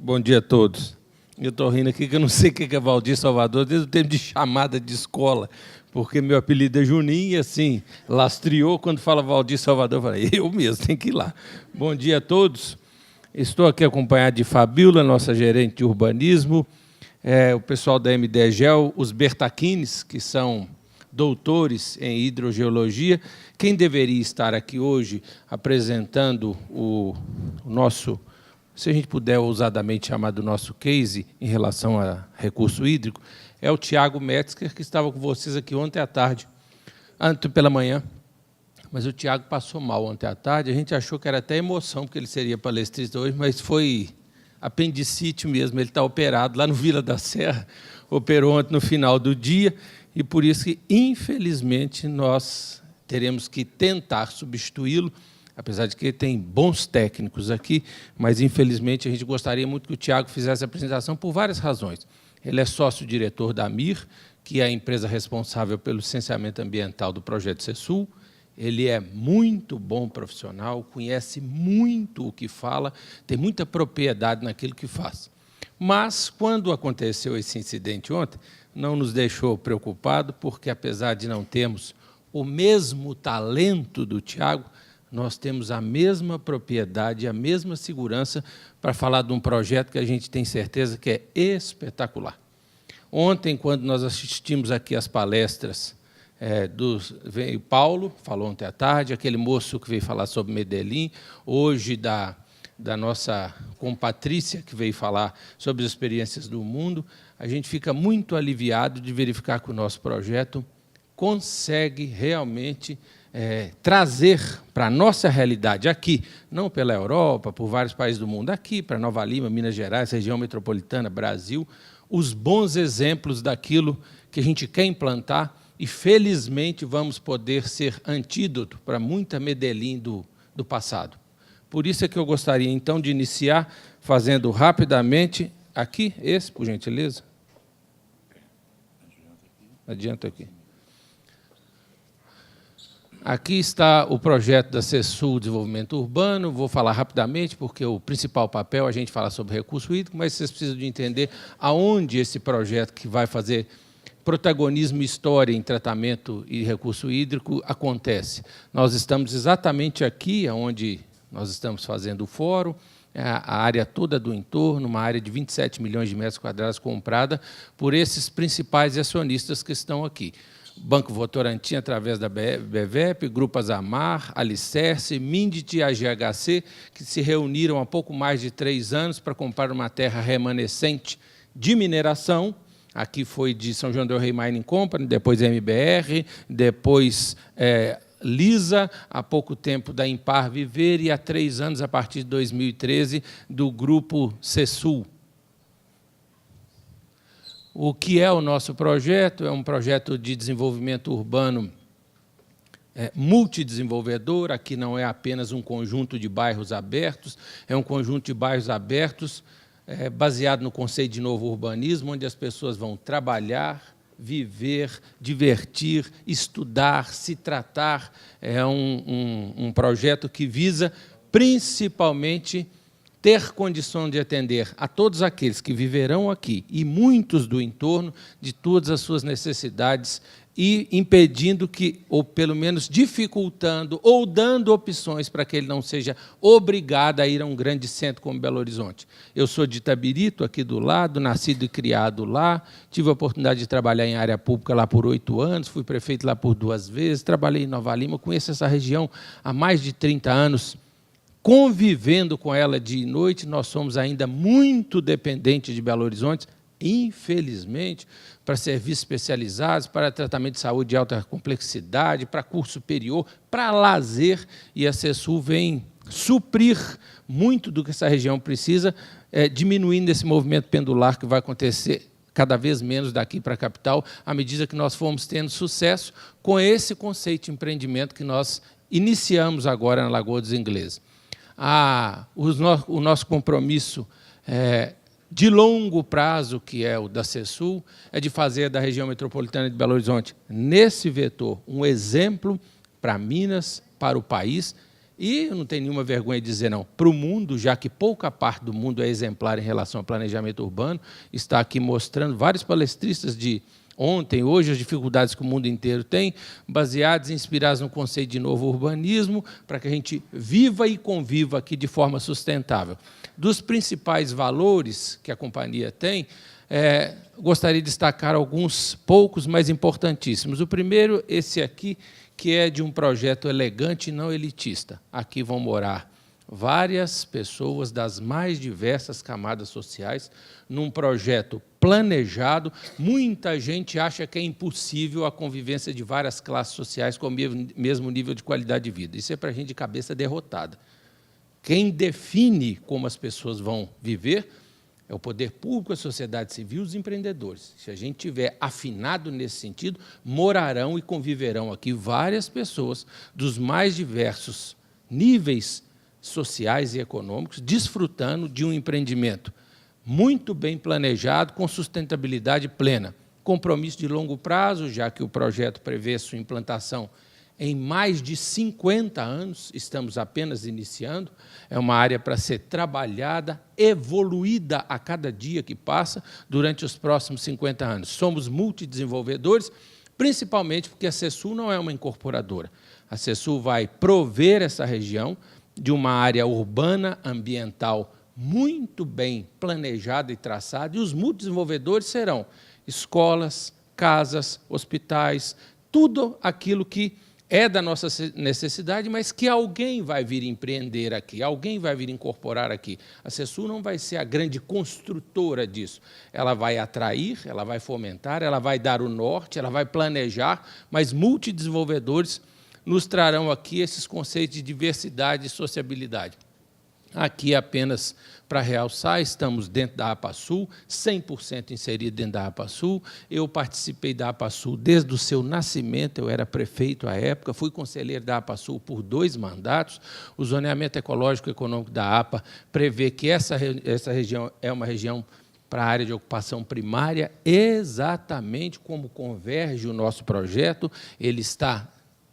Bom dia a todos. Eu estou rindo aqui que eu não sei o que é Valdir Salvador desde o tempo de chamada de escola, porque meu apelido é Juninho e, assim, lastreou quando fala Valdir Salvador. Eu falei, eu mesmo, tem que ir lá. Bom dia a todos. Estou aqui acompanhado de Fabíola, nossa gerente de urbanismo, o pessoal da MDGEL, os Bertaquines, que são doutores em hidrogeologia. Quem deveria estar aqui hoje apresentando o nosso, se a gente puder ousadamente chamar do nosso case em relação a recurso hídrico, é o Tiago Metzger, que estava com vocês aqui ontem à tarde, ontem pela manhã. Mas o Tiago passou mal ontem à tarde, a gente achou que era até emoção, porque ele seria palestrista hoje, mas foi apendicite mesmo, ele está operado lá no Vila da Serra, operou ontem no final do dia, e por isso que, infelizmente, nós teremos que tentar substituí-lo, apesar de que tem bons técnicos aqui, mas, infelizmente, a gente gostaria muito que o Tiago fizesse a apresentação por várias razões. Ele é sócio-diretor da AMIR, que é a empresa responsável pelo licenciamento ambiental do projeto CESUL. Ele é muito bom profissional, conhece muito o que fala, tem muita propriedade naquilo que faz. Mas, quando aconteceu esse incidente ontem, não nos deixou preocupado, porque, apesar de não termos o mesmo talento do Tiago, nós temos a mesma propriedade, a mesma segurança para falar de um projeto que a gente tem certeza que é espetacular. Ontem, quando nós assistimos aqui às palestras, veio Paulo, falou ontem à tarde, aquele moço que veio falar sobre Medellín, hoje da nossa compatrícia, que veio falar sobre as experiências do mundo, a gente fica muito aliviado de verificar que o nosso projeto consegue realmente trazer para a nossa realidade aqui, não pela Europa, por vários países do mundo, aqui para Nova Lima, Minas Gerais, região metropolitana, Brasil, os bons exemplos daquilo que a gente quer implantar e, felizmente, vamos poder ser antídoto para muita Medellín do passado. Por isso é que eu gostaria, então, de iniciar fazendo rapidamente aqui, esse, por gentileza. Adianta aqui. Aqui está o projeto da CESUL Desenvolvimento Urbano. Vou falar rapidamente, porque o principal papel é a gente falar sobre recurso hídrico, mas vocês precisam de entender aonde esse projeto que vai fazer protagonismo e história em tratamento e recurso hídrico acontece. Nós estamos exatamente aqui, onde nós estamos fazendo o fórum, a área toda do entorno, uma área de 27 milhões de metros quadrados comprada por esses principais acionistas que estão aqui. Banco Votorantim, através da BVEP, Grupo Azamar, Alicerce, Mindit e a GHC, que se reuniram há pouco mais de 3 anos para comprar uma terra remanescente de mineração. Aqui foi de São João del Rei Mining Company, depois MBR, depois Lisa, há pouco tempo da Impar Viver e há 3 anos, a partir de 2013, do Grupo CESUL. O que é o nosso projeto? É um projeto de desenvolvimento urbano multidesenvolvedor. Aqui não é apenas um conjunto de bairros abertos, é um conjunto de bairros abertos baseado no conceito de novo urbanismo, onde as pessoas vão trabalhar, viver, divertir, estudar, se tratar. É um projeto que visa, principalmente, ter condição de atender a todos aqueles que viverão aqui e muitos do entorno de todas as suas necessidades e impedindo que, ou pelo menos dificultando ou dando opções para que ele não seja obrigado a ir a um grande centro como Belo Horizonte. Eu sou de Itabirito, aqui do lado, nascido e criado lá, tive a oportunidade de trabalhar em área pública lá por 8 anos, fui prefeito lá por 2 vezes, trabalhei em Nova Lima, conheço essa região há mais de 30 anos, convivendo com ela dia e noite. Nós somos ainda muito dependentes de Belo Horizonte, infelizmente, para serviços especializados, para tratamento de saúde de alta complexidade, para curso superior, para lazer, e a CESUL vem suprir muito do que essa região precisa, diminuindo esse movimento pendular que vai acontecer cada vez menos daqui para a capital, à medida que nós formos tendo sucesso com esse conceito de empreendimento que nós iniciamos agora na Lagoa dos Ingleses. O nosso compromisso de longo prazo, que é o da CESUL, é de fazer da região metropolitana de Belo Horizonte, nesse vetor, um exemplo para Minas, para o país, E eu não tenho nenhuma vergonha de dizer não, para o mundo, já que pouca parte do mundo é exemplar em relação ao planejamento urbano, está aqui mostrando vários palestristas de ontem, hoje, as dificuldades que o mundo inteiro tem, baseados e inspirados no conceito de novo urbanismo, para que a gente viva e conviva aqui de forma sustentável. Dos principais valores que a companhia tem, gostaria de destacar alguns poucos, mas importantíssimos. O primeiro, esse aqui, que é de um projeto elegante e não elitista. Aqui vão morar várias pessoas das mais diversas camadas sociais, num projeto planejado. Muita gente acha que é impossível a convivência de várias classes sociais com o mesmo nível de qualidade de vida. Isso é para a gente de cabeça derrotada. Quem define como as pessoas vão viver é o poder público, a sociedade civil, os empreendedores. Se a gente tiver afinado nesse sentido, morarão e conviverão aqui várias pessoas dos mais diversos níveis sociais e econômicos, desfrutando de um empreendimento muito bem planejado, com sustentabilidade plena. Compromisso de longo prazo, já que o projeto prevê sua implantação em mais de 50 anos, estamos apenas iniciando, é uma área para ser trabalhada, evoluída a cada dia que passa durante os próximos 50 anos. Somos multidesenvolvedores, principalmente porque a CESUL não é uma incorporadora. A CESUL vai prover essa região de uma área urbana, ambiental, muito bem planejada e traçada, e os multidesenvolvedores serão escolas, casas, hospitais, tudo aquilo que é da nossa necessidade, mas que alguém vai vir empreender aqui, alguém vai vir incorporar aqui. A CESUL não vai ser a grande construtora disso. Ela vai atrair, ela vai fomentar, ela vai dar o norte, ela vai planejar, mas multidesenvolvedores nos trarão aqui esses conceitos de diversidade e sociabilidade. Aqui, apenas para realçar, estamos dentro da APASUL, 100% inserido dentro da APASUL. Eu participei da APASUL desde o seu nascimento, eu era prefeito à época, fui conselheiro da APASUL por 2 mandatos. O zoneamento ecológico e econômico da APA prevê que essa região é uma região para a área de ocupação primária, exatamente como converge o nosso projeto. Ele está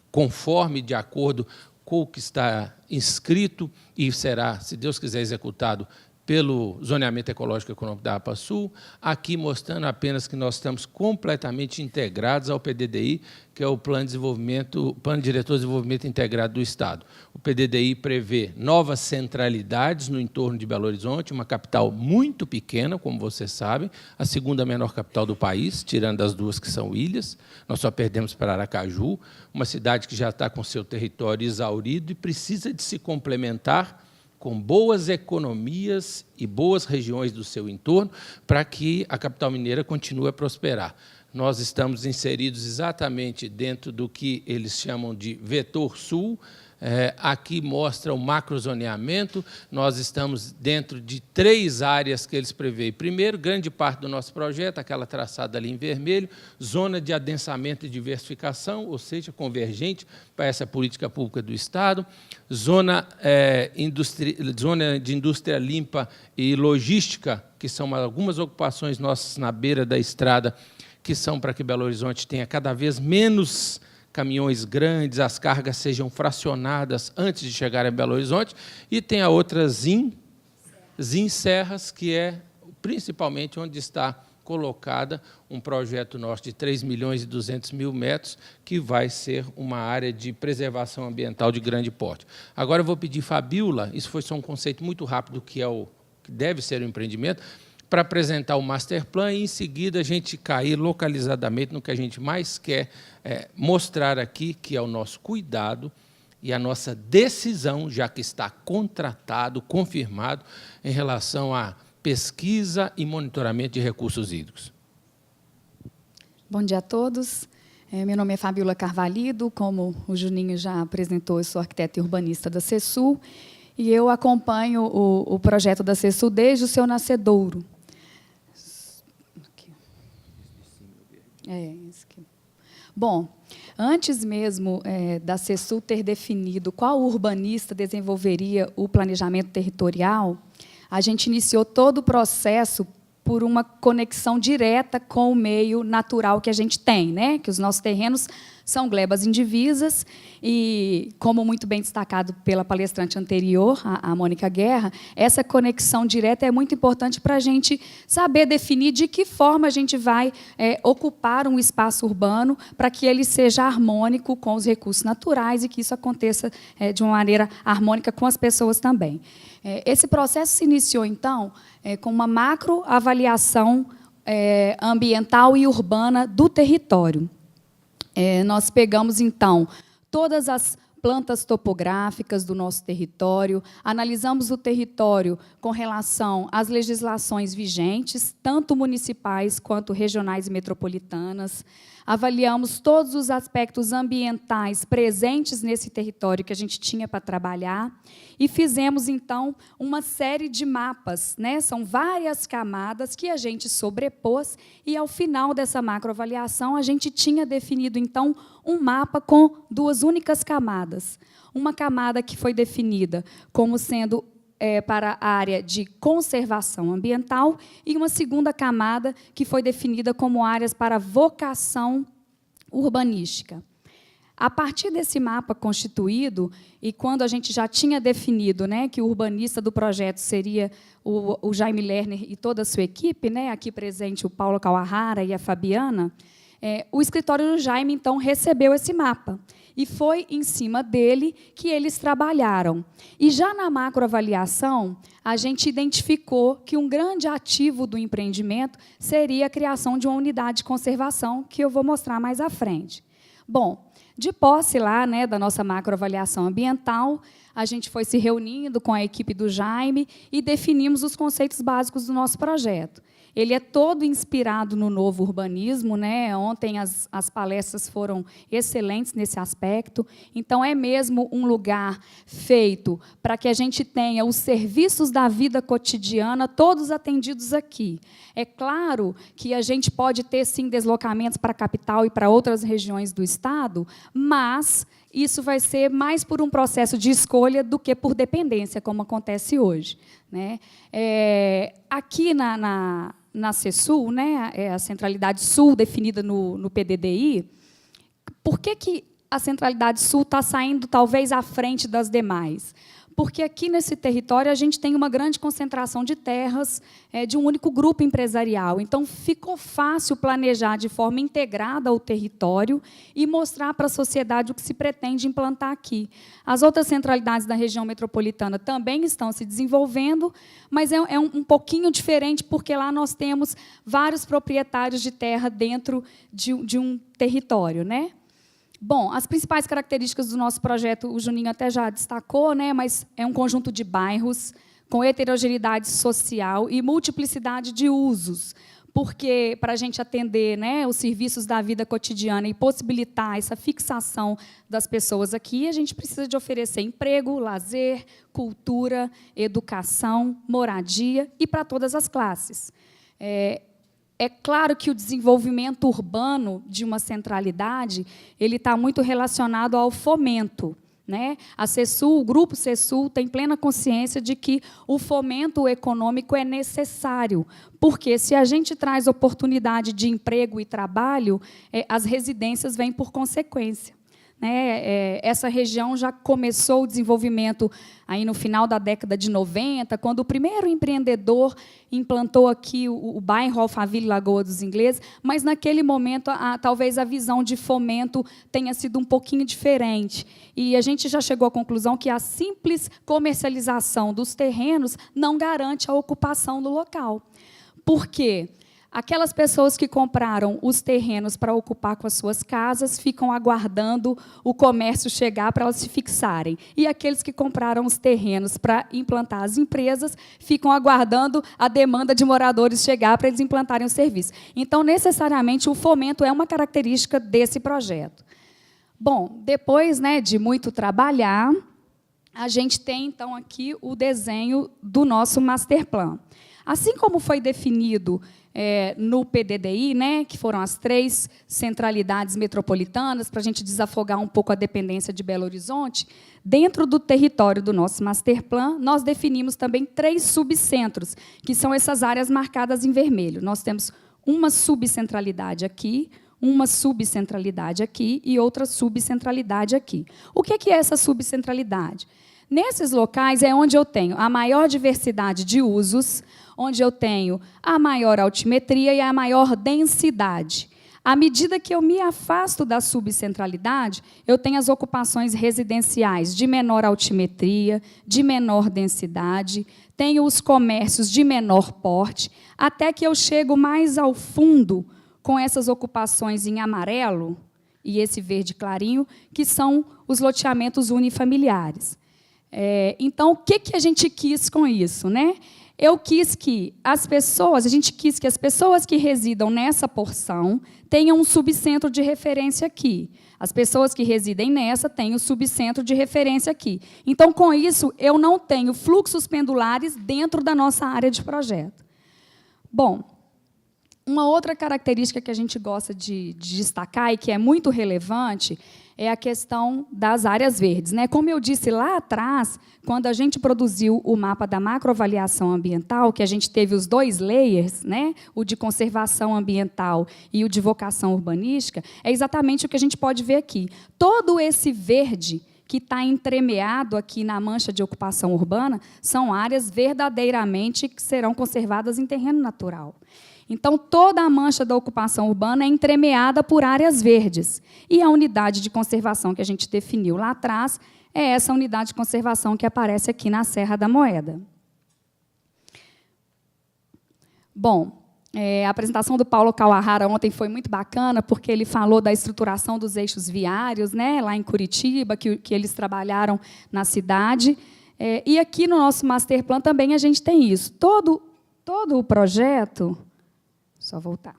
conforme, de acordo com o que está inscrito e será, se Deus quiser, executado pelo zoneamento ecológico e econômico da APASUL, aqui mostrando apenas que nós estamos completamente integrados ao PDDI, que é o Plano Diretor de Desenvolvimento Integrado do Estado. O PDDI prevê novas centralidades no entorno de Belo Horizonte, uma capital muito pequena, como vocês sabem, a segunda menor capital do país, tirando as 2 que são ilhas. Nós só perdemos para Aracaju, uma cidade que já está com seu território exaurido e precisa de se complementar com boas economias e boas regiões do seu entorno, para que a capital mineira continue a prosperar. Nós estamos inseridos exatamente dentro do que eles chamam de Vetor Sul. Aqui mostra o macrozoneamento. Nós estamos dentro de 3 áreas que eles preveem. Primeiro, grande parte do nosso projeto, aquela traçada ali em vermelho, zona de adensamento e diversificação, ou seja, convergente para essa política pública do Estado, zona de indústria limpa e logística, que são algumas ocupações nossas na beira da estrada, que são para que Belo Horizonte tenha cada vez menos caminhões grandes, as cargas sejam fracionadas antes de chegar a Belo Horizonte, e tem a outra ZIN Serras, que é principalmente onde está colocada um projeto nosso de 3.200.000 metros, que vai ser uma área de preservação ambiental de grande porte. Agora eu vou pedir Fabíola, isso foi só um conceito muito rápido que deve ser o empreendimento, para apresentar o master plan e, em seguida, a gente cair localizadamente no que a gente mais quer mostrar aqui, que é o nosso cuidado e a nossa decisão, já que está contratado, confirmado, em relação à pesquisa e monitoramento de recursos hídricos. Bom dia a todos. Meu nome é Fabíola Carvalho, como o Juninho já apresentou, eu sou arquiteta e urbanista da CESUL, e eu acompanho o projeto da CESUL desde o seu nascedouro. Isso aqui. Bom, antes mesmo da CESUL ter definido qual urbanista desenvolveria o planejamento territorial, a gente iniciou todo o processo por uma conexão direta com o meio natural que a gente tem, né? Que os nossos terrenos são glebas indivisas e, como muito bem destacado pela palestrante anterior, a Mônica Guerra, essa conexão direta é muito importante para a gente saber definir de que forma a gente vai ocupar um espaço urbano para que ele seja harmônico com os recursos naturais e que isso aconteça de uma maneira harmônica com as pessoas também. Esse processo se iniciou, então, com uma macroavaliação ambiental e urbana do território. Nós pegamos, então, todas as plantas topográficas do nosso território, analisamos o território com relação às legislações vigentes, tanto municipais quanto regionais e metropolitanas, avaliamos todos os aspectos ambientais presentes nesse território que a gente tinha para trabalhar e fizemos, então, uma série de mapas, né? São várias camadas que a gente sobrepôs e, ao final dessa macroavaliação, a gente tinha definido, então, um mapa com duas únicas camadas. Uma camada que foi definida como sendo para a área de conservação ambiental e uma segunda camada que foi definida como áreas para vocação urbanística. A partir desse mapa constituído, e quando a gente já tinha definido, né, que o urbanista do projeto seria o Jaime Lerner e toda a sua equipe, né, aqui presente o Paulo Kawahara e a Fabiana, o escritório do Jaime, então, recebeu esse mapa. E foi em cima dele que eles trabalharam. E já na macroavaliação, a gente identificou que um grande ativo do empreendimento seria a criação de uma unidade de conservação, que eu vou mostrar mais à frente. Bom, de posse lá, né, da nossa macroavaliação ambiental, a gente foi se reunindo com a equipe do Jaime e definimos os conceitos básicos do nosso projeto. Ele é todo inspirado no novo urbanismo, né? Ontem as palestras foram excelentes nesse aspecto. Então, é mesmo um lugar feito para que a gente tenha os serviços da vida cotidiana todos atendidos aqui. É claro que a gente pode ter, sim, deslocamentos para a capital e para outras regiões do Estado, mas isso vai ser mais por um processo de escolha do que por dependência, como acontece hoje, né? Aqui na CESUL, né, a centralidade sul definida no PDDI, por que a centralidade sul está saindo, talvez, à frente das demais? Porque aqui nesse território a gente tem uma grande concentração de terras de um único grupo empresarial. Então, ficou fácil planejar de forma integrada o território e mostrar para a sociedade o que se pretende implantar aqui. As outras centralidades da região metropolitana também estão se desenvolvendo, mas é um pouquinho diferente, porque lá nós temos vários proprietários de terra dentro de um território, né? Bom, as principais características do nosso projeto, o Juninho até já destacou, né, mas é um conjunto de bairros com heterogeneidade social e multiplicidade de usos, porque, para a gente atender, né, os serviços da vida cotidiana e possibilitar essa fixação das pessoas aqui, a gente precisa de oferecer emprego, lazer, cultura, educação, moradia e para todas as classes. É claro que o desenvolvimento urbano de uma centralidade ele está muito relacionado ao fomento, né? A CESUL, o Grupo CESUL, tem plena consciência de que o fomento econômico é necessário, porque, se a gente traz oportunidade de emprego e trabalho, as residências vêm por consequência. Essa região já começou o desenvolvimento aí no final da década de 90, quando o primeiro empreendedor implantou aqui o bairro Alphaville Lagoa dos Ingleses, mas, naquele momento, talvez a visão de fomento tenha sido um pouquinho diferente. E a gente já chegou à conclusão que a simples comercialização dos terrenos não garante a ocupação do local. Por quê? Aquelas pessoas que compraram os terrenos para ocupar com as suas casas ficam aguardando o comércio chegar para elas se fixarem. E aqueles que compraram os terrenos para implantar as empresas ficam aguardando a demanda de moradores chegar para eles implantarem o serviço. Então, necessariamente, o fomento é uma característica desse projeto. Bom, depois, né, de muito trabalhar, a gente tem, então, aqui o desenho do nosso master plan. Assim como foi definido no PDDI, né, que foram as 3 centralidades metropolitanas, para a gente desafogar um pouco a dependência de Belo Horizonte, dentro do território do nosso Master Plan, nós definimos também 3 subcentros, que são essas áreas marcadas em vermelho. Nós temos uma subcentralidade aqui, uma subcentralidade aqui e outra subcentralidade aqui. O que é essa subcentralidade? Nesses locais é onde eu tenho a maior diversidade de usos, onde eu tenho a maior altimetria e a maior densidade. À medida que eu me afasto da subcentralidade, eu tenho as ocupações residenciais de menor altimetria, de menor densidade, tenho os comércios de menor porte, até que eu chego mais ao fundo com essas ocupações em amarelo e esse verde clarinho, que são os loteamentos unifamiliares. Então, o que a gente quis com isso, né? Eu quis que a gente quis que as pessoas que residam nessa porção tenham um subcentro de referência aqui. As pessoas que residem nessa têm o subcentro de referência aqui. Então, com isso, eu não tenho fluxos pendulares dentro da nossa área de projeto. Bom, uma outra característica que a gente gosta de destacar e que é muito relevante é a questão das áreas verdes, né? Como eu disse lá atrás, quando a gente produziu o mapa da macroavaliação ambiental, que a gente teve os 2 layers, né? O de conservação ambiental e o de vocação urbanística, é exatamente o que a gente pode ver aqui. Todo esse verde que está entremeado aqui na mancha de ocupação urbana são áreas verdadeiramente que serão conservadas em terreno natural. Então, toda a mancha da ocupação urbana é entremeada por áreas verdes. E a unidade de conservação que a gente definiu lá atrás é essa unidade de conservação que aparece aqui na Serra da Moeda. Bom, a apresentação do Paulo Kawahara ontem foi muito bacana, porque ele falou da estruturação dos eixos viários, né, lá em Curitiba, que eles trabalharam na cidade. E aqui no nosso Master Plan também a gente tem isso. Todo o projeto... Só voltar.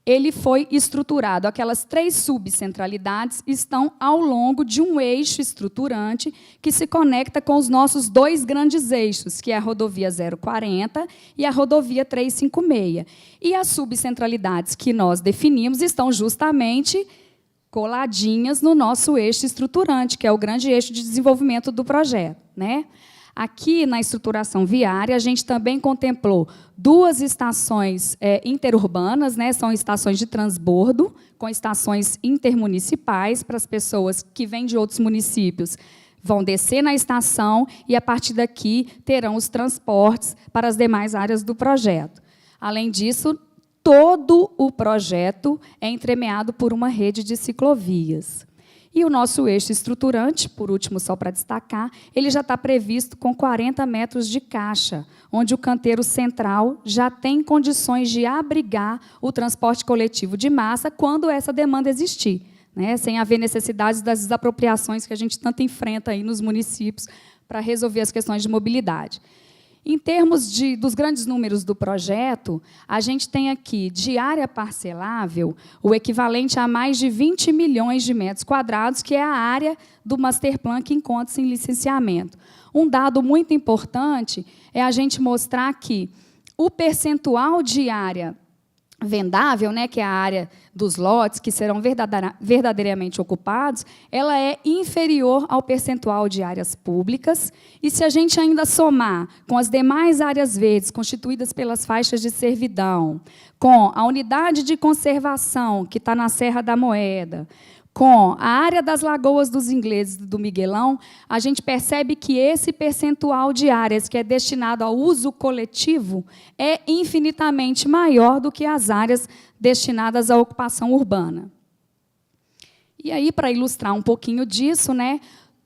Ele foi estruturado. Aquelas 3 subcentralidades estão ao longo de um eixo estruturante que se conecta com os nossos 2 grandes eixos, que é a rodovia 040 e a rodovia 356. E as subcentralidades que nós definimos estão justamente coladinhas no nosso eixo estruturante, que é o grande eixo de desenvolvimento do projeto, né? Aqui, na estruturação viária, a gente também contemplou 2 estações interurbanas, né, são estações de transbordo, com estações intermunicipais, para as pessoas que vêm de outros municípios, vão descer na estação e, a partir daqui, terão os transportes para as demais áreas do projeto. Além disso, todo o projeto é entremeado por uma rede de ciclovias. E o nosso eixo estruturante, por último, só para destacar, ele já está previsto com 40 metros de caixa, onde o canteiro central já tem condições de abrigar o transporte coletivo de massa quando essa demanda existir, né, sem haver necessidade das desapropriações que a gente tanto enfrenta aí nos municípios para resolver as questões de mobilidade. Em termos dos grandes números do projeto, a gente tem aqui, de área parcelável, o equivalente a mais de 20 milhões de metros quadrados, que é a área do Master Plan que encontra-se em licenciamento. Um dado muito importante é a gente mostrar que o percentual de área vendável, né, que é a área dos lotes que serão verdadeiramente ocupados, ela é inferior ao percentual de áreas públicas. E se a gente ainda somar com as demais áreas verdes constituídas pelas faixas de servidão, com a unidade de conservação que está na Serra da Moeda, com a área das Lagoas dos Ingleses do Miguelão, a gente percebe que esse percentual de áreas que é destinado ao uso coletivo é infinitamente maior do que as áreas destinadas à ocupação urbana. E aí, para ilustrar um pouquinho disso, né,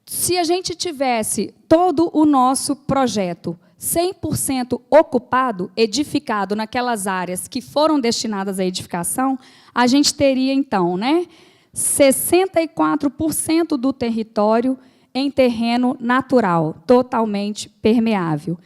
se a gente tivesse todo o nosso projeto 100% ocupado, edificado naquelas áreas que foram destinadas à edificação, a gente teria, então, né, 64% do território em terreno natural, totalmente permeável.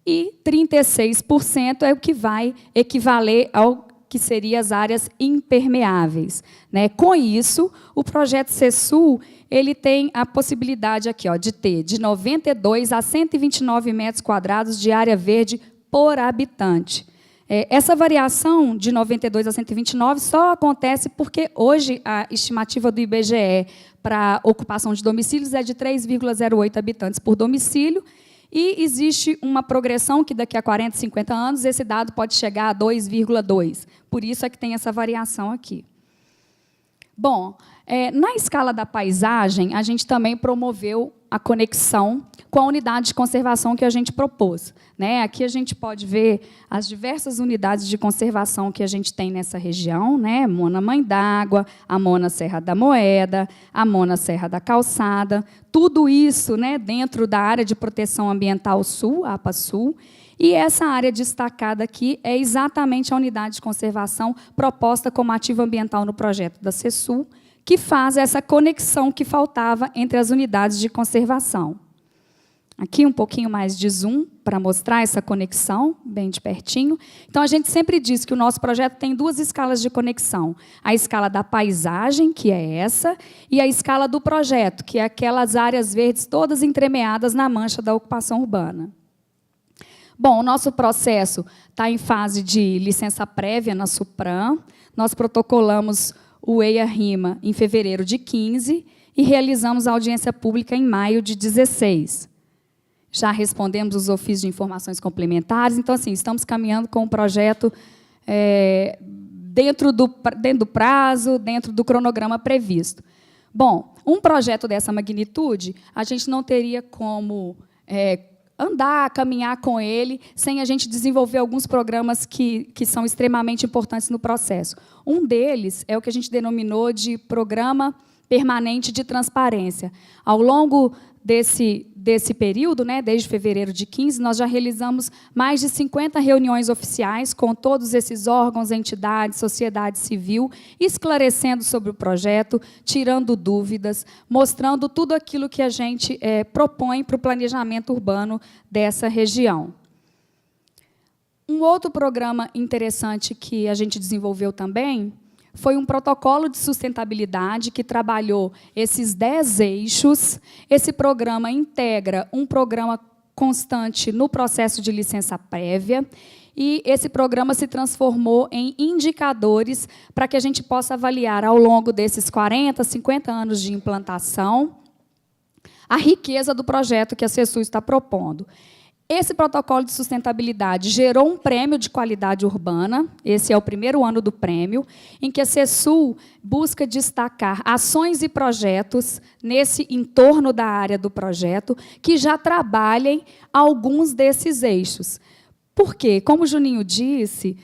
E 36% é o que vai equivaler ao que seriam as áreas impermeáveis, né? Com isso, o projeto CESUL ele tem a possibilidade aqui, ó, de ter de 92 a 129 metros quadrados de área verde por habitante. Essa variação de 92 a 129 só acontece porque hoje a estimativa do IBGE para ocupação de domicílios é de 3,08 habitantes por domicílio, e existe uma progressão que daqui a 40, 50 anos esse dado pode chegar a 2,2. Por isso é que tem essa variação aqui. Bom, na escala da paisagem, a gente também promoveu a conexão com a unidade de conservação que a gente propôs, né? Aqui a gente pode ver as diversas unidades de conservação que a gente tem nessa região, né? Mona Mãe d'Água, a Mona Serra da Moeda, a Mona Serra da Calçada, tudo isso, né, dentro da área de proteção ambiental sul, a APA Sul. E essa área destacada aqui é exatamente a unidade de conservação proposta como ativo ambiental no projeto da CESUL, que faz essa conexão que faltava entre as unidades de conservação. Aqui um pouquinho mais de zoom para mostrar essa conexão, bem de pertinho. Então, a gente sempre diz que o nosso projeto tem duas escalas de conexão. A escala da paisagem, que é essa, e a escala do projeto, que é aquelas áreas verdes todas entremeadas na mancha da ocupação urbana. Bom, o nosso processo está em fase de licença prévia na Supram. Nós protocolamos o EIA-RIMA em fevereiro de 15 e realizamos a audiência pública em maio de 16. Já respondemos os ofícios de informações complementares. Então, assim, estamos caminhando com o projeto dentro do prazo, dentro do cronograma previsto. Bom, um projeto dessa magnitude, a gente não teria como caminhar com ele, sem a gente desenvolver alguns programas que são extremamente importantes no processo. Um deles é o que a gente denominou de Programa Permanente de Transparência. Ao longo desse período, né, desde fevereiro de 15, nós já realizamos mais de 50 reuniões oficiais com todos esses órgãos, entidades, sociedade civil, esclarecendo sobre o projeto, tirando dúvidas, mostrando tudo aquilo que a gente propõe para o planejamento urbano dessa região. Um outro programa interessante que a gente desenvolveu também foi um protocolo de sustentabilidade que trabalhou esses 10 eixos. Esse programa integra um programa constante no processo de licença prévia, e esse programa se transformou em indicadores para que a gente possa avaliar, ao longo desses 40, 50 anos de implantação, a riqueza do projeto que a CESUL está propondo. Esse protocolo de sustentabilidade gerou um prêmio de qualidade urbana, esse é o primeiro ano do prêmio, em que a CESUL busca destacar ações e projetos nesse entorno da área do projeto que já trabalhem alguns desses eixos. Por quê? Como o Juninho disse,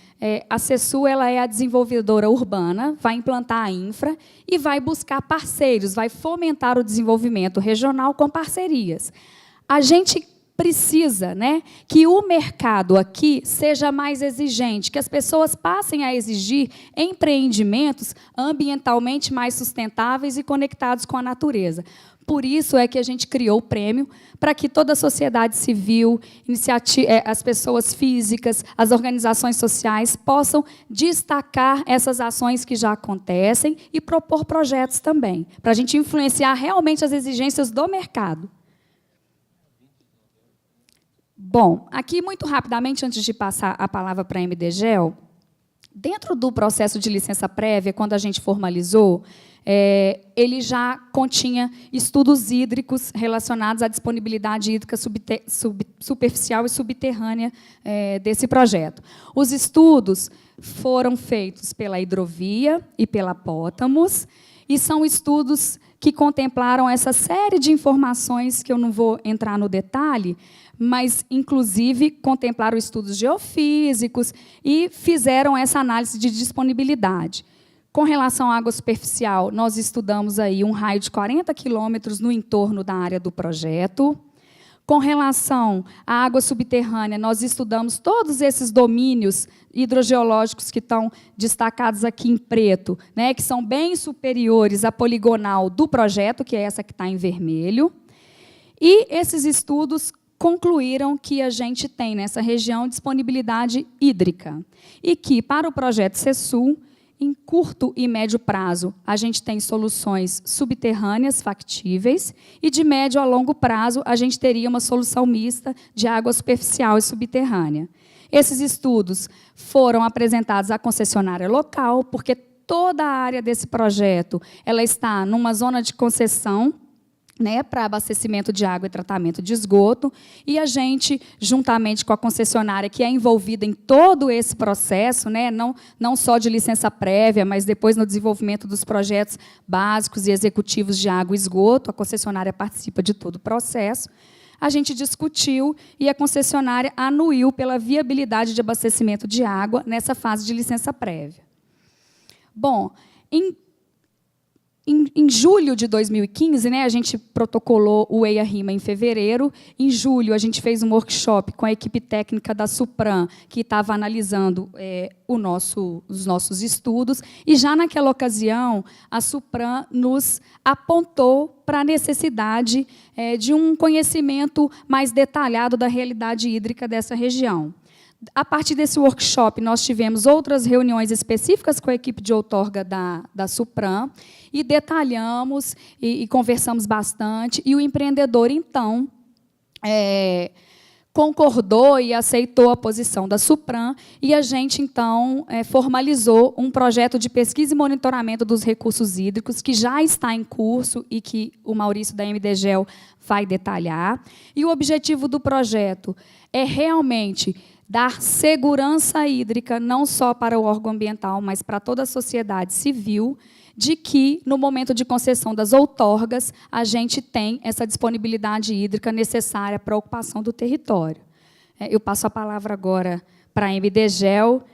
a CESUL ela é a desenvolvedora urbana, vai implantar a infra e vai buscar parceiros, vai fomentar o desenvolvimento regional com parcerias. A gente precisa, né, que o mercado aqui seja mais exigente, que as pessoas passem a exigir empreendimentos ambientalmente mais sustentáveis e conectados com a natureza. Por isso é que a gente criou o prêmio, para que toda a sociedade civil, as pessoas físicas, as organizações sociais possam destacar essas ações que já acontecem e propor projetos também, para a gente influenciar realmente as exigências do mercado. Bom, aqui, muito rapidamente, antes de passar a palavra para a MDGEL, dentro do processo de licença prévia, quando a gente formalizou, ele já continha estudos hídricos relacionados à disponibilidade hídrica superficial e subterrânea desse projeto. Os estudos foram feitos pela Hidrovia e pela Pótamos, e são estudos que contemplaram essa série de informações que eu não vou entrar no detalhe, mas, inclusive, contemplaram estudos geofísicos e fizeram essa análise de disponibilidade. Com relação à água superficial, nós estudamos aí um raio de 40 quilômetros no entorno da área do projeto. Com relação à água subterrânea, nós estudamos todos esses domínios hidrogeológicos que estão destacados aqui em preto, né, que são bem superiores à poligonal do projeto, que é essa que está em vermelho. E esses estudos concluíram que a gente tem nessa região disponibilidade hídrica e que, para o projeto CESUL, em curto e médio prazo, a gente tem soluções subterrâneas factíveis e, de médio a longo prazo, a gente teria uma solução mista de água superficial e subterrânea. Esses estudos foram apresentados à concessionária local, porque toda a área desse projeto ela está numa zona de concessão, né, para abastecimento de água e tratamento de esgoto, e a gente, juntamente com a concessionária, que é envolvida em todo esse processo, né, não só de licença prévia, mas depois no desenvolvimento dos projetos básicos e executivos de água e esgoto, a concessionária participa de todo o processo, a gente discutiu e a concessionária anuiu pela viabilidade de abastecimento de água nessa fase de licença prévia. Bom, em julho de 2015, né, a gente protocolou o EIA-RIMA em fevereiro. Em julho, a gente fez um workshop com a equipe técnica da Supram, que estava analisando os nossos estudos. E, já naquela ocasião, a Supram nos apontou para a necessidade de um conhecimento mais detalhado da realidade hídrica dessa região. A partir desse workshop, nós tivemos outras reuniões específicas com a equipe de outorga da Supram e detalhamos e conversamos bastante. E o empreendedor, então, concordou e aceitou a posição da Supram, e a gente, então, formalizou um projeto de pesquisa e monitoramento dos recursos hídricos, que já está em curso e que o Maurício, da MDGEL, vai detalhar. E o objetivo do projeto é realmente dar segurança hídrica, não só para o órgão ambiental, mas para toda a sociedade civil, de que, no momento de concessão das outorgas, a gente tem essa disponibilidade hídrica necessária para a ocupação do território. Eu passo a palavra agora para a MDGEL,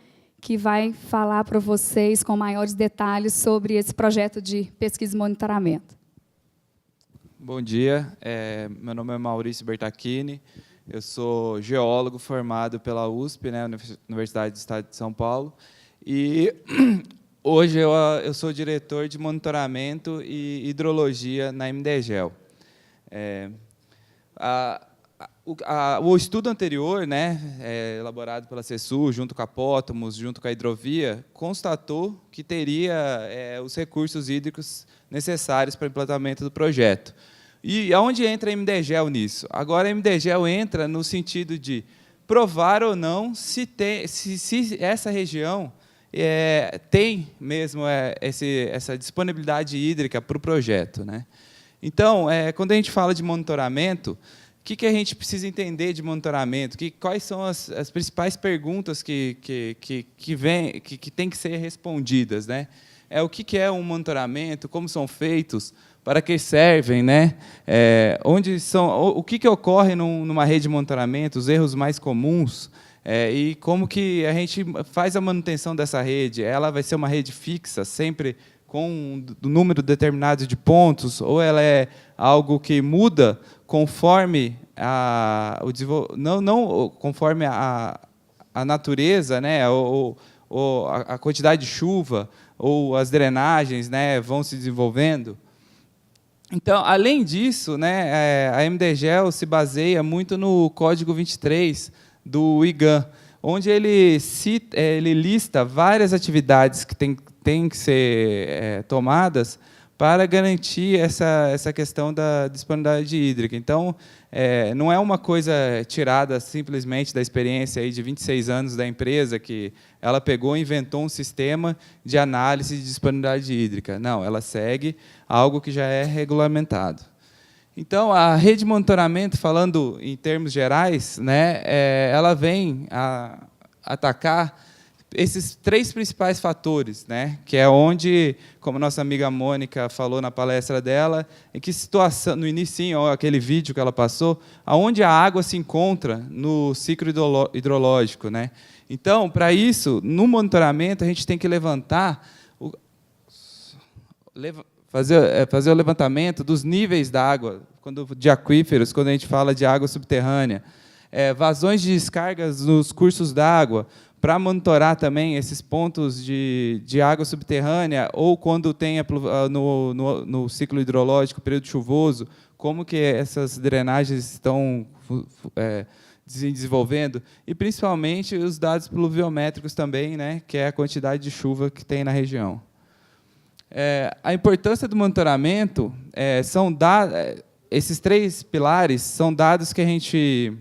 que vai falar para vocês com maiores detalhes sobre esse projeto de pesquisa e monitoramento. Bom dia, meu nome é Maurício Bertacchini, eu sou geólogo formado pela USP, né, Universidade do Estado de São Paulo, e hoje eu sou diretor de monitoramento e hidrologia na MDGEL. O estudo anterior, né, elaborado pela CESU, junto com a Pótomos, junto com a hidrovia, constatou que teria os recursos hídricos necessários para o implantamento do projeto. E aonde entra a MDGEL nisso? Agora, a MDGEL entra no sentido de provar ou não se essa região tem mesmo essa disponibilidade hídrica para o projeto, né? Então, quando a gente fala de monitoramento, o que a gente precisa entender de monitoramento? Quais são as principais perguntas que têm que ser respondidas, né? O que é um monitoramento, como são feitos, para que servem, né? O que ocorre numa rede de monitoramento, os erros mais comuns, e como que a gente faz a manutenção dessa rede. Ela vai ser uma rede fixa, sempre com um número determinado de pontos, ou ela é algo que muda conforme conforme a natureza, né? ou a quantidade de chuva, ou as drenagens, né, vão se desenvolvendo. Então, além disso, né, a MDGEL se baseia muito no Código 23 do IGAN, onde ele lista várias atividades que têm que ser tomadas para garantir essa questão da disponibilidade hídrica. Então, não é uma coisa tirada simplesmente da experiência aí de 26 anos da empresa, que ela pegou e inventou um sistema de análise de disponibilidade hídrica. Não, ela segue algo que já é regulamentado. Então, a rede de monitoramento, falando em termos gerais, né, ela vem a atacar esses três principais fatores, né, que é onde, como nossa amiga Mônica falou na palestra dela, em que situação, no início, aquele vídeo que ela passou, aonde a água se encontra no ciclo hidrológico, né? Então, para isso, no monitoramento, a gente tem que fazer o levantamento dos níveis da água, de aquíferos, quando a gente fala de água subterrânea, vazões de descargas nos cursos d'água, para monitorar também esses pontos de água subterrânea, ou quando tem no ciclo hidrológico, período chuvoso, como que essas drenagens estão se desenvolvendo, e principalmente os dados pluviométricos também, né, que é a quantidade de chuva que tem na região. A importância do monitoramento esses três pilares são dados que a gente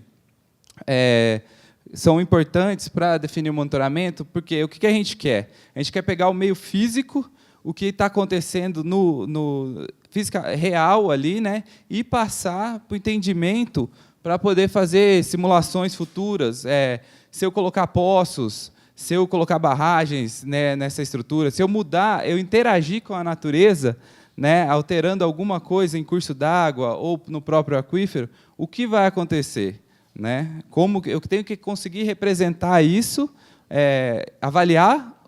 são importantes para definir o monitoramento, porque o que a gente quer? A gente quer pegar o meio físico, o que está acontecendo no física real ali, né, e passar para o entendimento para poder fazer simulações futuras. Se eu colocar poços, se eu colocar barragens, né, nessa estrutura, se eu mudar, eu interagir com a natureza, né, alterando alguma coisa em curso d'água ou no próprio aquífero, o que vai acontecer? Né? Como eu tenho que conseguir representar isso, avaliar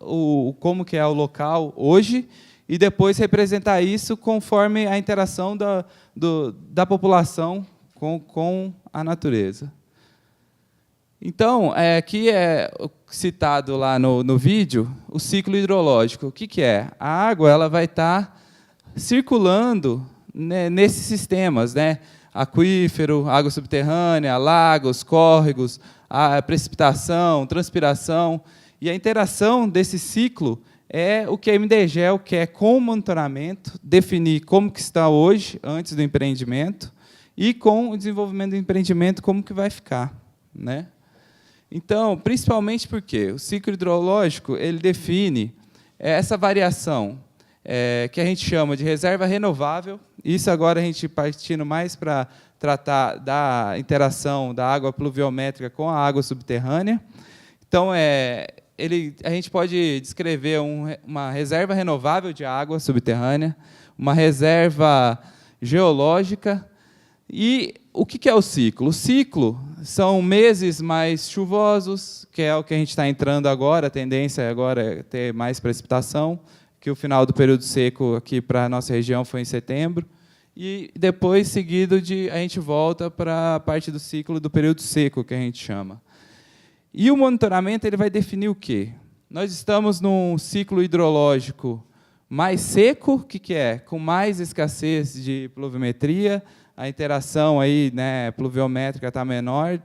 como que é o local hoje e depois representar isso conforme a interação da população com a natureza. Então, aqui é citado lá no vídeo o ciclo hidrológico. O que é? A água ela vai estar circulando, né, nesses sistemas, né? Aquífero, água subterrânea, lagos, córregos, a precipitação, transpiração. E a interação desse ciclo é o que a MDGEL quer, com o monitoramento, definir como que está hoje, antes do empreendimento, e com o desenvolvimento do empreendimento, como que vai ficar. Né? Então, principalmente porque o ciclo hidrológico ele define essa variação, que a gente chama de reserva renovável. Isso agora a gente partindo mais para tratar da interação da água pluviométrica com a água subterrânea. Então, a gente pode descrever uma reserva renovável de água subterrânea, uma reserva geológica. E o que é o ciclo? O ciclo são meses mais chuvosos, que é o que a gente está entrando agora, a tendência agora é ter mais precipitação, que o final do período seco aqui para a nossa região foi em setembro, e depois, seguido, a gente volta para a parte do ciclo do período seco, que a gente chama. E o monitoramento ele vai definir o quê? Nós estamos num ciclo hidrológico mais seco, o que é? Com mais escassez de pluviometria, a interação aí, né, pluviométrica está menor.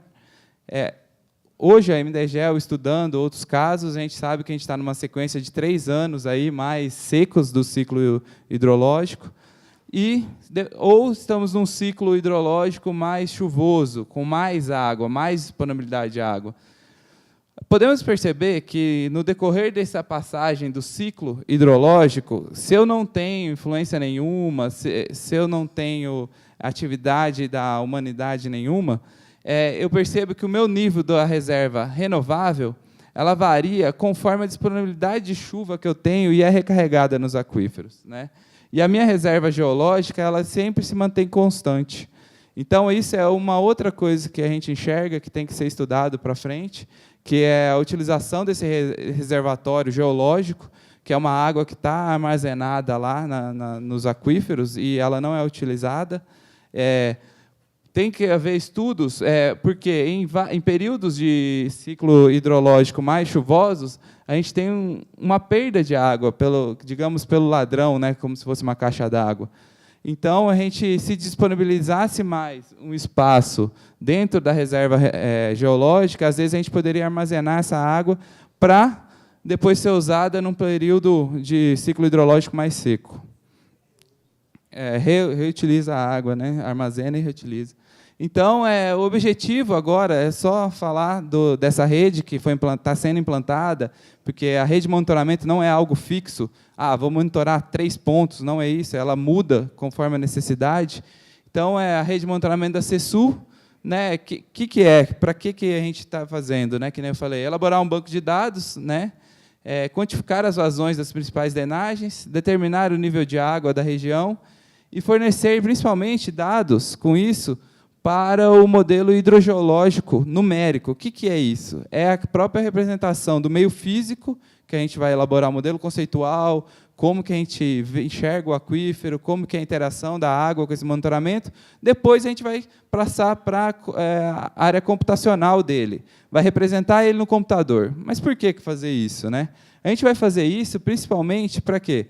Hoje, a MDGEL, estudando outros casos, a gente sabe que a gente está numa sequência de 3 anos aí, mais secos do ciclo hidrológico, ou estamos num ciclo hidrológico mais chuvoso, com mais água, mais disponibilidade de água. Podemos perceber que, no decorrer dessa passagem do ciclo hidrológico, se eu não tenho influência nenhuma, se eu não tenho atividade da humanidade nenhuma, eu percebo que o meu nível da reserva renovável ela varia conforme a disponibilidade de chuva que eu tenho e é recarregada nos aquíferos. Né? E a minha reserva geológica ela sempre se mantém constante. Então, isso é uma outra coisa que a gente enxerga, que tem que ser estudado para frente, que é a utilização desse reservatório geológico, que é uma água que está armazenada lá nos aquíferos e ela não é utilizada. Tem que haver estudos, porque em períodos de ciclo hidrológico mais chuvosos, a gente tem uma perda de água, digamos, pelo ladrão, né, como se fosse uma caixa d'água. Então, a gente, se disponibilizasse mais um espaço dentro da reserva geológica, às vezes a gente poderia armazenar essa água para depois ser usada num período de ciclo hidrológico mais seco. Reutiliza a água, né? Armazena e reutiliza. Então, o objetivo agora é só falar dessa rede que está sendo implantada, porque a rede de monitoramento não é algo fixo. Vou monitorar 3 pontos, não é isso, ela muda conforme a necessidade. Então, a rede de monitoramento da CESU, né, que é? Para que a gente está fazendo? Né, que nem eu falei, elaborar um banco de dados, né, quantificar as vazões das principais drenagens, determinar o nível de água da região e fornecer, principalmente, dados com isso para o modelo hidrogeológico numérico. O que é isso? É a própria representação do meio físico, que a gente vai elaborar um modelo conceitual, como que a gente enxerga o aquífero, como que é a interação da água com esse monitoramento. Depois, a gente vai passar para a área computacional dele. Vai representar ele no computador. Mas por que fazer isso? Né? A gente vai fazer isso principalmente para quê?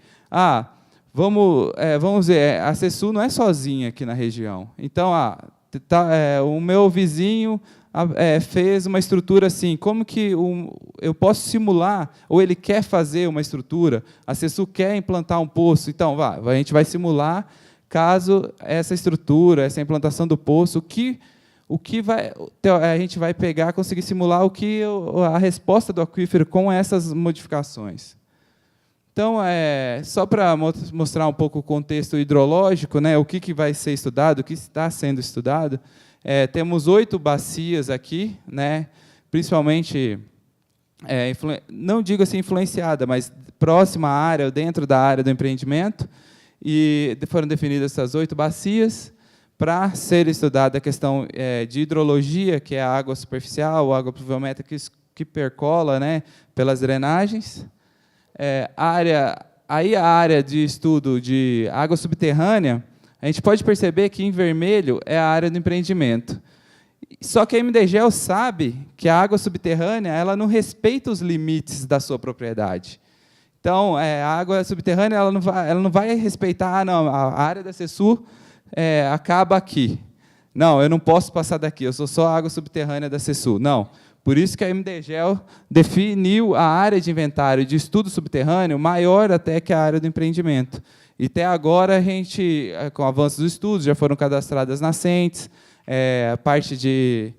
Vamos ver, a CESU não é sozinha aqui na região. Então, o meu vizinho fez uma estrutura assim, como que eu posso simular, ou ele quer fazer uma estrutura, a CESU quer implantar um poço, então a gente vai simular, caso essa estrutura, essa implantação do poço, a gente vai pegar, conseguir simular a resposta do aquífero com essas modificações. Então, só para mostrar um pouco o contexto hidrológico, né, o que vai ser estudado, o que está sendo estudado, temos 8 bacias aqui, né, principalmente, não digo assim influenciada, mas próxima à área, dentro da área do empreendimento, e foram definidas essas 8 bacias, para ser estudada a questão de hidrologia, que é a água superficial, a água pluviométrica que percola, né, pelas drenagens. A área de estudo de água subterrânea, a gente pode perceber que, em vermelho, é a área do empreendimento. Só que a MDGEL sabe que a água subterrânea ela não respeita os limites da sua propriedade. Então, a água subterrânea ela não vai respeitar, não, a área da CESU acaba aqui. Não, eu não posso passar daqui, eu sou só a água subterrânea da CESU. Não. Por isso que a MDGEL definiu a área de inventário de estudo subterrâneo maior até que a área do empreendimento. E até agora, a gente, com o avanço dos estudos, já foram cadastradas nascentes, a parte de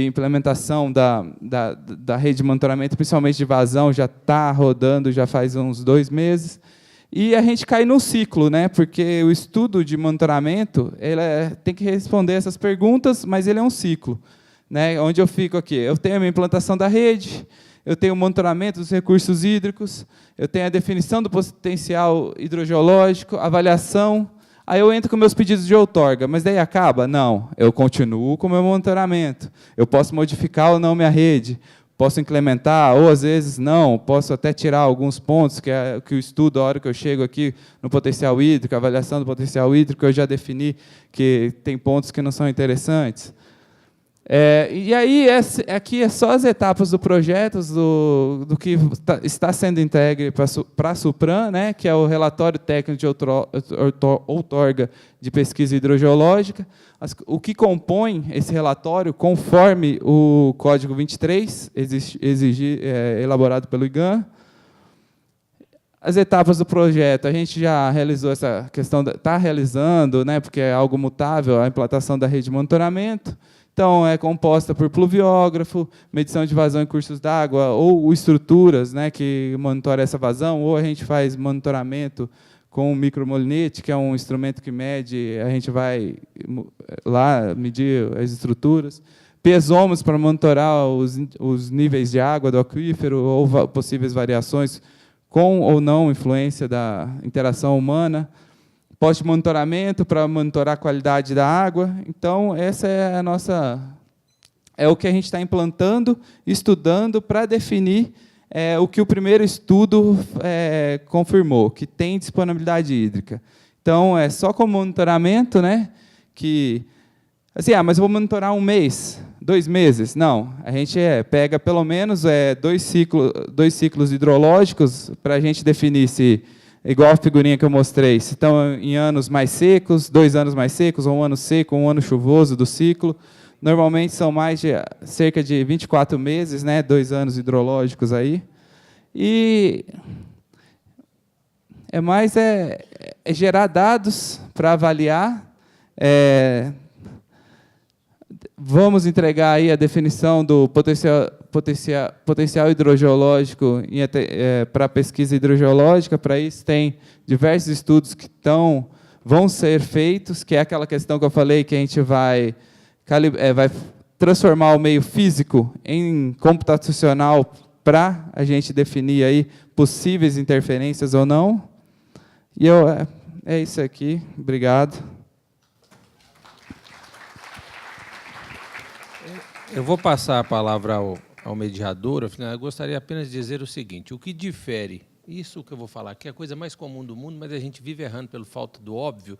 implementação da rede de monitoramento, principalmente de vazão, já está rodando já faz uns 2 meses. E a gente cai num ciclo, né? Porque o estudo de monitoramento ele tem que responder essas perguntas, mas ele é um ciclo, né? Onde eu fico aqui, eu tenho a minha implantação da rede, eu tenho o monitoramento dos recursos hídricos, eu tenho a definição do potencial hidrogeológico, avaliação, aí eu entro com meus pedidos de outorga, mas daí acaba? Não, eu continuo com o meu monitoramento, eu posso modificar ou não minha rede, posso implementar, ou às vezes não, posso até tirar alguns pontos, que o estudo, a hora que eu chego aqui no potencial hídrico, a avaliação do potencial hídrico, eu já defini que tem pontos que não são interessantes. E aí, aqui é só as etapas do projeto, do que está sendo entregue para a Supran, né, que é o relatório técnico de outorga de pesquisa hidrogeológica, o que compõe esse relatório, conforme o Código 23, elaborado pelo IGAN. As etapas do projeto, a gente já realizou essa questão, está realizando, né, porque é algo mutável, a implantação da rede de monitoramento. Então, é composta por pluviógrafo, medição de vazão em cursos d'água, ou estruturas, né, que monitoram essa vazão, ou a gente faz monitoramento com o micromolinete, que é um instrumento que mede, a gente vai lá medir as estruturas. Pesômetros para monitorar os níveis de água do aquífero, ou possíveis variações com ou não influência da interação humana. Pós-monitoramento para monitorar a qualidade da água. Então, essa é o que a gente está implantando, estudando para definir o que o primeiro estudo confirmou, que tem disponibilidade hídrica. Então, é só com monitoramento, né, que assim, mas eu vou monitorar 1 mês, 2 meses. Não, a gente pega pelo menos 2 ciclos hidrológicos para a gente definir se, igual a figurinha que eu mostrei, se estão em anos mais secos, 2 anos mais secos, ou 1 ano seco, 1 ano chuvoso do ciclo. Normalmente são cerca de 24 meses, né, 2 anos hidrológicos aí. E gerar dados para avaliar. Vamos entregar aí a definição do potencial hidrogeológico para a pesquisa hidrogeológica. Para isso, tem diversos estudos que vão ser feitos, que é aquela questão que eu falei, que a gente vai transformar o meio físico em computacional para a gente definir aí possíveis interferências ou não. E é isso aqui. Obrigado. Eu vou passar a palavra ao mediador. Afinal, eu gostaria apenas de dizer o seguinte: o que difere, isso que eu vou falar aqui é a coisa mais comum do mundo, mas a gente vive errando pela falta do óbvio,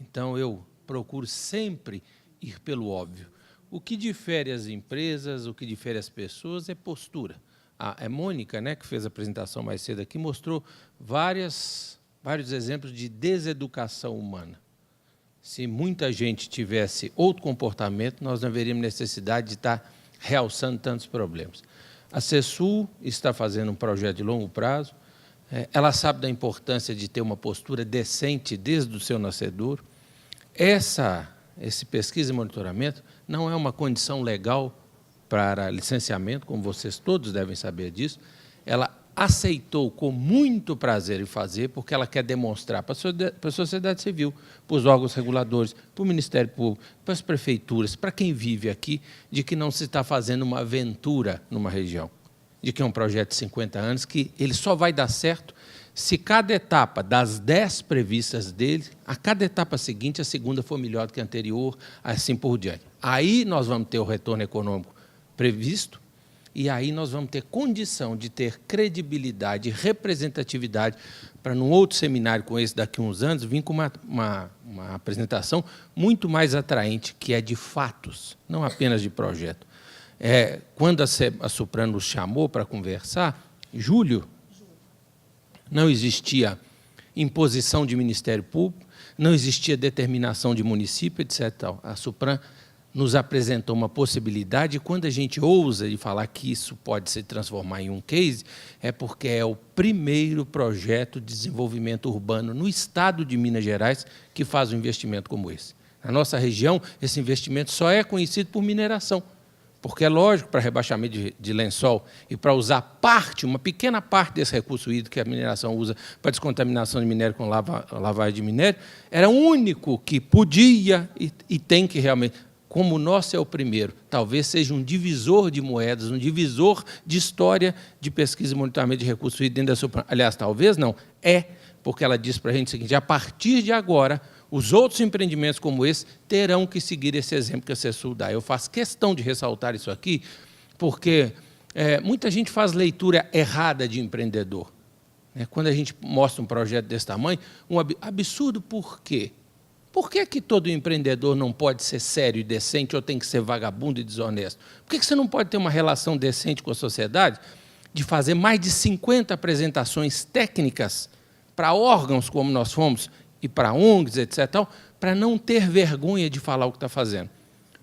então eu procuro sempre ir pelo óbvio. O que difere as empresas, o que difere as pessoas é postura. A Mônica, né, que fez a apresentação mais cedo aqui, mostrou vários exemplos de deseducação humana. Se muita gente tivesse outro comportamento, nós não haveríamos necessidade de estar realçando tantos problemas. A CESU está fazendo um projeto de longo prazo, ela sabe da importância de ter uma postura decente desde o seu nascedor. esse pesquisa e monitoramento não é uma condição legal para licenciamento, como vocês todos devem saber disso. Ela aceitou com muito prazer em fazer, porque ela quer demonstrar para a sociedade civil, para os órgãos reguladores, para o Ministério Público, para as prefeituras, para quem vive aqui, de que não se está fazendo uma aventura numa região, de que é um projeto de 50 anos, que ele só vai dar certo se cada etapa das 10 previstas dele, a cada etapa seguinte, a segunda for melhor do que a anterior, assim por diante. Aí nós vamos ter o retorno econômico previsto, e aí nós vamos ter condição de ter credibilidade e representatividade para, num outro seminário com esse daqui a uns anos, vir com uma apresentação muito mais atraente, que é de fatos, não apenas de projeto. Quando a Supran nos chamou para conversar, julho, não existia imposição de Ministério Público, não existia determinação de município, etc. A Supran nos apresentou uma possibilidade, e quando a gente ousa de falar que isso pode se transformar em um case, é porque é o primeiro projeto de desenvolvimento urbano no estado de Minas Gerais que faz um investimento como esse. Na nossa região, esse investimento só é conhecido por mineração, porque é lógico, para rebaixamento de lençol e para usar uma pequena parte desse recurso hídrico que a mineração usa para descontaminação de minério com lavagem de minério, era o único que podia e tem que realmente... Como o nosso é o primeiro, talvez seja um divisor de moedas, um divisor de história de pesquisa e monitoramento de recursos hídricos dentro da Supran. Aliás, talvez não, porque ela diz para a gente o seguinte: a partir de agora, os outros empreendimentos como esse terão que seguir esse exemplo que a CESUL dá. Eu faço questão de ressaltar isso aqui, porque muita gente faz leitura errada de empreendedor. Quando a gente mostra um projeto desse tamanho, um absurdo por quê? Por que todo empreendedor não pode ser sério e decente ou tem que ser vagabundo e desonesto? Por que você não pode ter uma relação decente com a sociedade, de fazer mais de 50 apresentações técnicas para órgãos como nós fomos e para ONGs, etc., para não ter vergonha de falar o que está fazendo?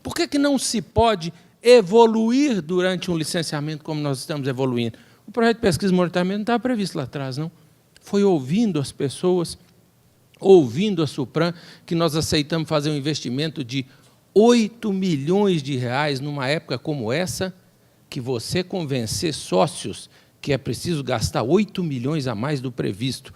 Por que não se pode evoluir durante um licenciamento como nós estamos evoluindo? O projeto de pesquisa e monitoramento não estava previsto lá atrás, não. Foi ouvindo as pessoas, ouvindo a Supran, que nós aceitamos fazer um investimento de 8 milhões de reais numa época como essa, que você convencer sócios que é preciso gastar 8 milhões a mais do previsto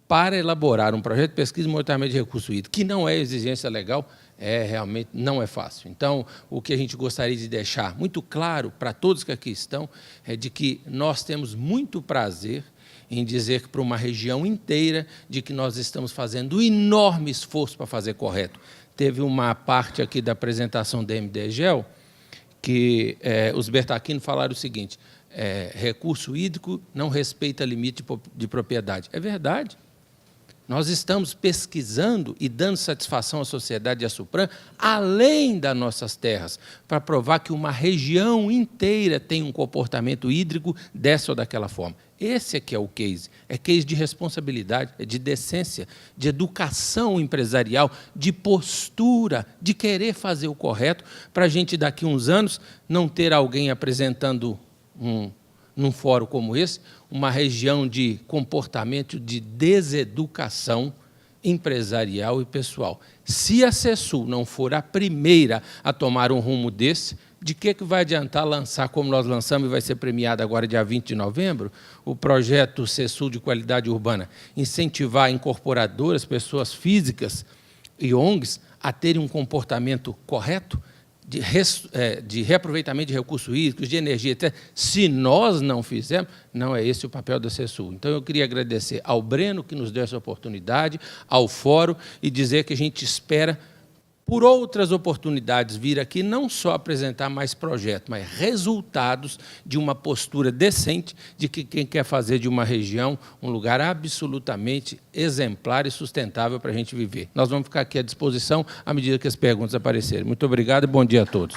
para elaborar um projeto de pesquisa e monitoramento de recurso hídrico, que não é exigência legal, realmente não é fácil. Então, o que a gente gostaria de deixar muito claro para todos que aqui estão é de que nós temos muito prazer em dizer que para uma região inteira de que nós estamos fazendo um enorme esforço para fazer correto. Teve uma parte aqui da apresentação da MDGEL que os Bertacchini falaram o seguinte: recurso hídrico não respeita limite de propriedade. É verdade. Nós estamos pesquisando e dando satisfação à sociedade e à Supran, além das nossas terras, para provar que uma região inteira tem um comportamento hídrico dessa ou daquela forma. Esse é que é o case. É case de responsabilidade, de decência, de educação empresarial, de postura, de querer fazer o correto, para a gente, daqui a uns anos, não ter alguém apresentando num fórum como esse, uma região de comportamento de deseducação empresarial e pessoal. Se a CESUL não for a primeira a tomar um rumo desse, de que vai adiantar lançar, como nós lançamos e vai ser premiado agora dia 20 de novembro, o projeto CESUL de qualidade urbana, incentivar incorporadoras, pessoas físicas e ONGs a terem um comportamento correto, de reaproveitamento de recursos hídricos, de energia, etc. Se nós não fizermos, não é esse o papel da CESUL. Então, eu queria agradecer ao Breno, que nos deu essa oportunidade, ao fórum, e dizer que a gente espera, por outras oportunidades, vir aqui não só apresentar mais projetos, mas resultados de uma postura decente de que quem quer fazer de uma região um lugar absolutamente exemplar e sustentável para a gente viver. Nós vamos ficar aqui à disposição à medida que as perguntas aparecerem. Muito obrigado e bom dia a todos.